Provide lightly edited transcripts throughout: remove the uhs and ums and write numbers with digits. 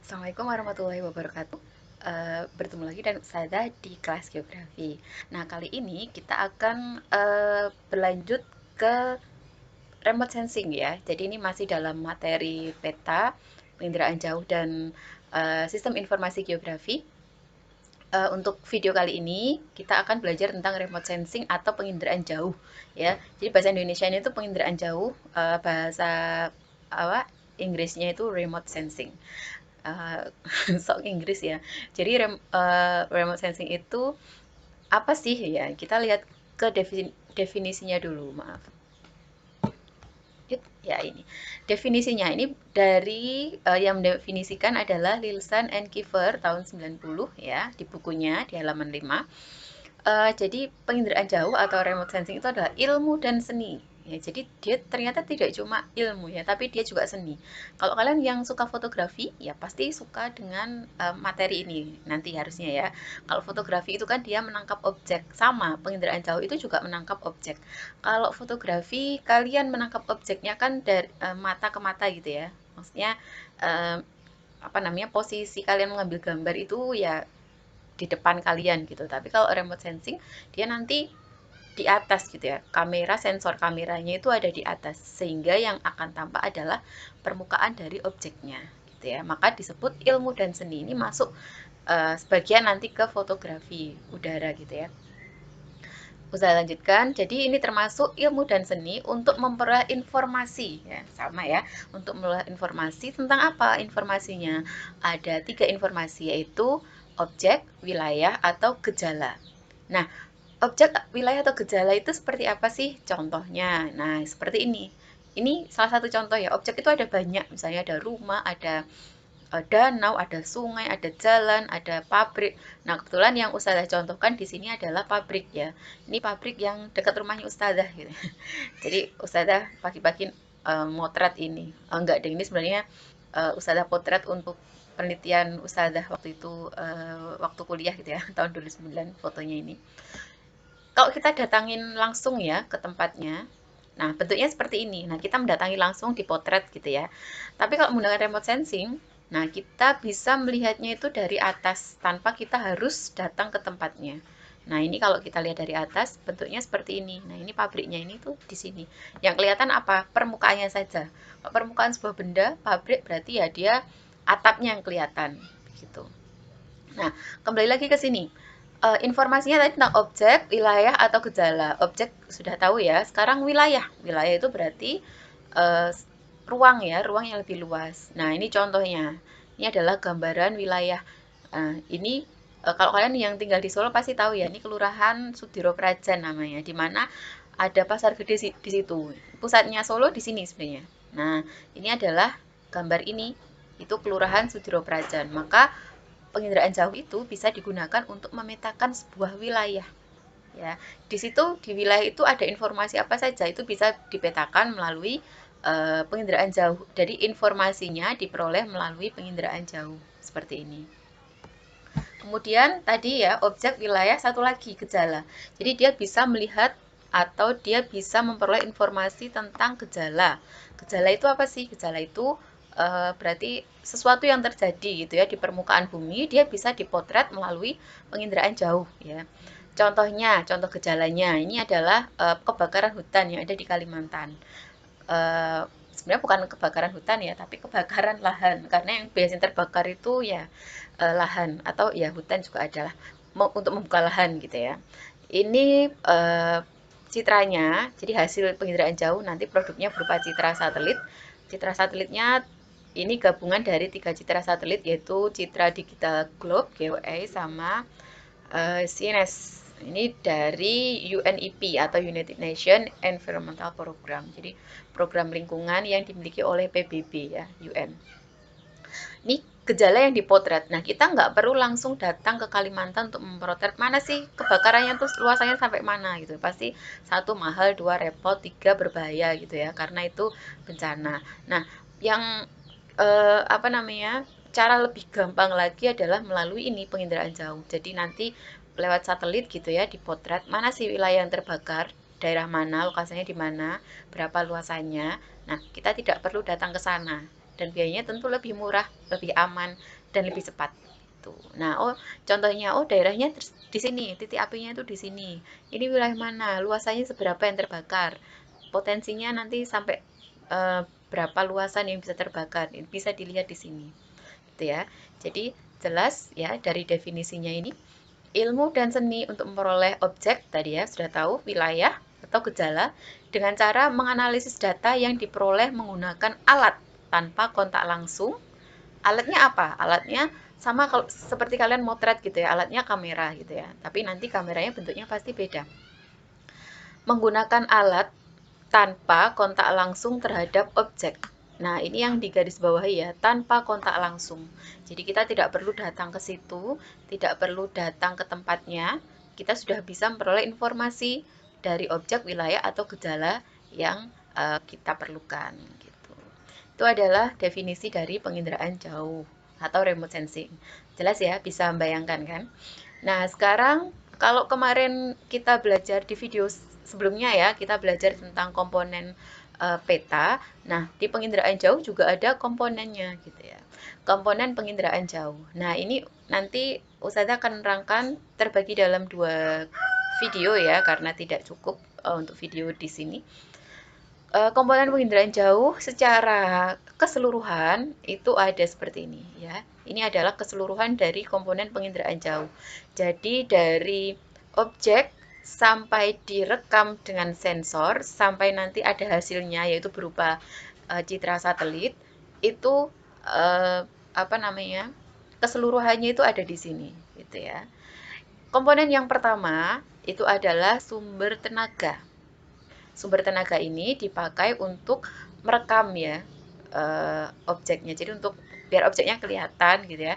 Assalamualaikum warahmatullahi wabarakatuh. Bertemu lagi dan saya di kelas geografi. Nah, kali ini kita akan berlanjut ke remote sensing ya. Jadi ini masih dalam materi peta, penginderaan jauh dan sistem informasi geografi. Untuk video kali ini kita akan belajar tentang remote sensing atau penginderaan jauh ya. Jadi bahasa Indonesia ini tuh penginderaan jauh, bahasa apa Inggrisnya itu remote sensing. uh, Sok Inggris ya. Jadi remote sensing itu apa sih ya? Kita lihat ke definisinya dulu, maaf. Ya ini. Definisinya ini dari yang mendefinisikan adalah Lilsan and Kiefer tahun 90 ya, di bukunya di halaman 5. Jadi penginderaan jauh atau remote sensing itu adalah ilmu dan seni. Ya, jadi dia ternyata tidak cuma ilmu ya, tapi dia juga seni. Kalau kalian yang suka fotografi, ya pasti suka dengan materi ini nanti harusnya ya. Kalau fotografi itu kan dia menangkap objek, sama penginderaan jauh itu juga menangkap objek. Kalau fotografi kalian menangkap objeknya kan dari mata ke mata gitu ya. Maksudnya eh, apa namanya posisi kalian mengambil gambar itu ya di depan kalian gitu. Tapi kalau remote sensing dia nanti di atas gitu ya. Kamera sensor kameranya itu ada di atas sehingga yang akan tampak adalah permukaan dari objeknya gitu ya. Maka disebut ilmu dan seni ini masuk sebagian nanti ke fotografi udara gitu ya. Saya lanjutkan. Jadi ini termasuk ilmu dan seni untuk memperoleh informasi ya, sama ya. Untuk memperoleh informasi tentang apa informasinya? Ada 3 informasi yaitu objek, wilayah, atau gejala. Nah, objek, wilayah, atau gejala itu seperti apa sih? Contohnya, nah seperti ini. Ini salah satu contoh ya. Objek itu ada banyak, misalnya ada rumah, ada danau, ada sungai, ada jalan, ada pabrik. Nah, kebetulan yang Ustazah contohkan di sini adalah pabrik ya. Ini pabrik yang dekat rumahnya Ustazah gitu. Jadi Ustazah pagi-pagi motret ini. Enggak deh, ini sebenarnya Ustazah potret untuk penelitian Ustazah waktu itu, waktu kuliah gitu ya, tahun 2009 fotonya ini. Kalau kita datangin langsung ya ke tempatnya, nah bentuknya seperti ini. Nah, kita mendatangi langsung di potret gitu ya. Tapi kalau menggunakan remote sensing, nah kita bisa melihatnya itu dari atas tanpa kita harus datang ke tempatnya. Nah, ini kalau kita lihat dari atas bentuknya seperti ini. Nah, ini pabriknya ini tuh di sini. Yang kelihatan apa? Permukaannya saja. Kalau permukaan sebuah benda, pabrik berarti ya dia atapnya yang kelihatan gitu. Nah, kembali lagi ke sini. Informasinya tadi tentang objek, wilayah, atau gejala. Objek sudah tahu ya. Sekarang wilayah. Wilayah itu berarti uh, ruang ya, ruang yang lebih luas. Nah, ini contohnya. Ini adalah gambaran wilayah. Ini kalau kalian yang tinggal di Solo pasti tahu ya, ini Kelurahan Sudiro Prajan namanya, di mana ada pasar gede di situ. Pusatnya Solo di sini sebenarnya. Nah, ini adalah gambar ini. Itu Kelurahan Sudiro Prajan. Maka penginderaan jauh itu bisa digunakan untuk memetakan sebuah wilayah ya. Di situ di wilayah itu ada informasi apa saja itu bisa dipetakan melalui penginderaan jauh. Jadi informasinya diperoleh melalui penginderaan jauh seperti ini. Kemudian tadi ya objek, wilayah, satu lagi gejala. Jadi dia bisa melihat atau dia bisa memperoleh informasi tentang gejala. Gejala itu apa sih? Gejala itu berarti sesuatu yang terjadi gitu ya di permukaan bumi, dia bisa dipotret melalui penginderaan jauh ya. Contohnya, contoh gejalanya ini adalah kebakaran hutan yang ada di Kalimantan. Sebenarnya bukan kebakaran hutan ya, tapi kebakaran lahan. Karena yang biasanya terbakar itu ya lahan atau ya hutan juga adalah untuk membuka lahan gitu ya. Ini citranya, jadi hasil penginderaan jauh nanti produknya berupa citra satelit. Citra satelitnya ini gabungan dari 3 citra satelit yaitu Citra Digital Globe (GOA) sama CNS. Ini dari UNEP atau United Nations Environmental Program. Jadi program lingkungan yang dimiliki oleh PBB ya, UN. Ini gejala yang dipotret. Nah, kita nggak perlu langsung datang ke Kalimantan untuk memotret mana sih kebakarannya tuh luasannya sampai mana gitu. Pasti satu mahal, dua repot, tiga berbahaya gitu ya, karena itu bencana. Nah, yang apa namanya cara lebih gampang lagi adalah melalui ini penginderaan jauh. Jadi nanti lewat satelit gitu ya dipotret mana sih wilayah yang terbakar, daerah mana, lokasinya di mana, berapa luasannya. Nah, kita tidak perlu datang ke sana. dan biayanya tentu lebih murah, lebih aman, dan lebih cepat. Tuh. Nah, contohnya, daerahnya di sini, titik apinya itu di sini. Ini wilayah mana? Luasannya seberapa yang terbakar? Potensinya nanti sampai berapa luasan yang bisa terbakar? Bisa dilihat di sini. Gitu ya. Jadi jelas ya dari definisinya ini, ilmu dan seni untuk memperoleh objek tadi ya sudah tahu, wilayah atau gejala dengan cara menganalisis data yang diperoleh menggunakan alat tanpa kontak langsung. Alatnya apa? Alatnya sama kalau seperti kalian motret gitu ya, alatnya kamera gitu ya. Tapi nanti kameranya bentuknya pasti beda. Menggunakan alat tanpa kontak langsung terhadap objek. Nah, ini yang digarisbawahi ya, tanpa kontak langsung. Jadi kita tidak perlu datang ke situ, tidak perlu datang ke tempatnya. Kita sudah bisa memperoleh informasi dari objek, wilayah, atau gejala yang kita perlukan. Gitu. Itu adalah definisi dari penginderaan jauh atau remote sensing. Jelas ya, bisa membayangkan kan? Nah, sekarang kalau kemarin kita belajar di video sebelumnya ya, kita belajar tentang komponen peta. Nah, di penginderaan jauh juga ada komponennya gitu ya. Komponen penginderaan jauh. Nah, ini nanti Ustazah akan menerangkan terbagi dalam 2 video ya, karena tidak cukup untuk video di sini. Komponen penginderaan jauh secara keseluruhan itu ada seperti ini ya. Ini adalah keseluruhan dari komponen penginderaan jauh. Jadi dari objek sampai direkam dengan sensor sampai nanti ada hasilnya yaitu berupa citra satelit itu apa namanya? Keseluruhannya itu ada di sini gitu ya. Komponen yang pertama itu adalah sumber tenaga. Sumber tenaga ini dipakai untuk merekam ya objeknya. Jadi untuk biar objeknya kelihatan gitu ya,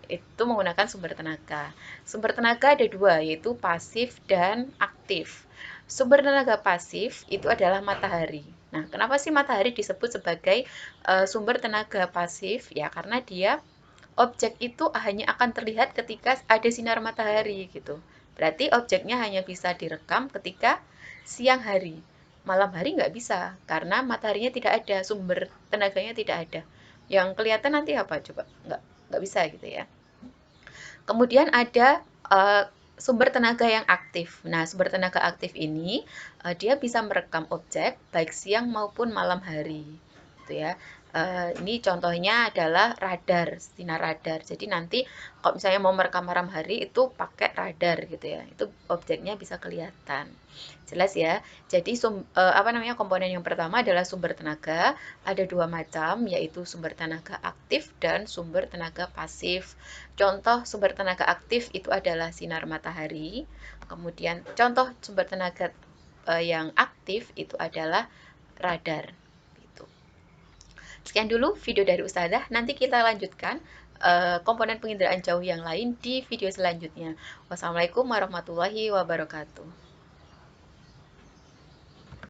itu menggunakan sumber tenaga. Sumber tenaga ada 2, yaitu pasif dan aktif. Sumber tenaga pasif itu adalah matahari. Nah, kenapa sih matahari disebut sebagai sumber tenaga pasif? Ya, karena dia objek itu hanya akan terlihat ketika ada sinar matahari gitu. Berarti objeknya hanya bisa direkam ketika siang hari. Malam hari nggak bisa, karena mataharinya tidak ada, sumber tenaganya tidak ada. Yang kelihatan nanti apa coba? Nggak bisa gitu ya. Kemudian ada sumber tenaga yang aktif. Nah, sumber tenaga aktif ini dia bisa merekam objek baik siang maupun malam hari. Gitu ya. Ini contohnya adalah radar, sinar radar. Jadi nanti kalau misalnya mau merekam malam hari itu pakai radar gitu ya. Itu objeknya bisa kelihatan. Jelas ya. Jadi apa namanya komponen yang pertama adalah sumber tenaga. Ada 2 macam, yaitu sumber tenaga aktif dan sumber tenaga pasif. Contoh sumber tenaga aktif itu adalah sinar matahari. Kemudian contoh sumber tenaga yang aktif itu adalah radar. Sekian dulu video dari Ustazah. Nanti kita lanjutkan komponen penginderaan jauh yang lain di video selanjutnya. Wassalamualaikum warahmatullahi wabarakatuh.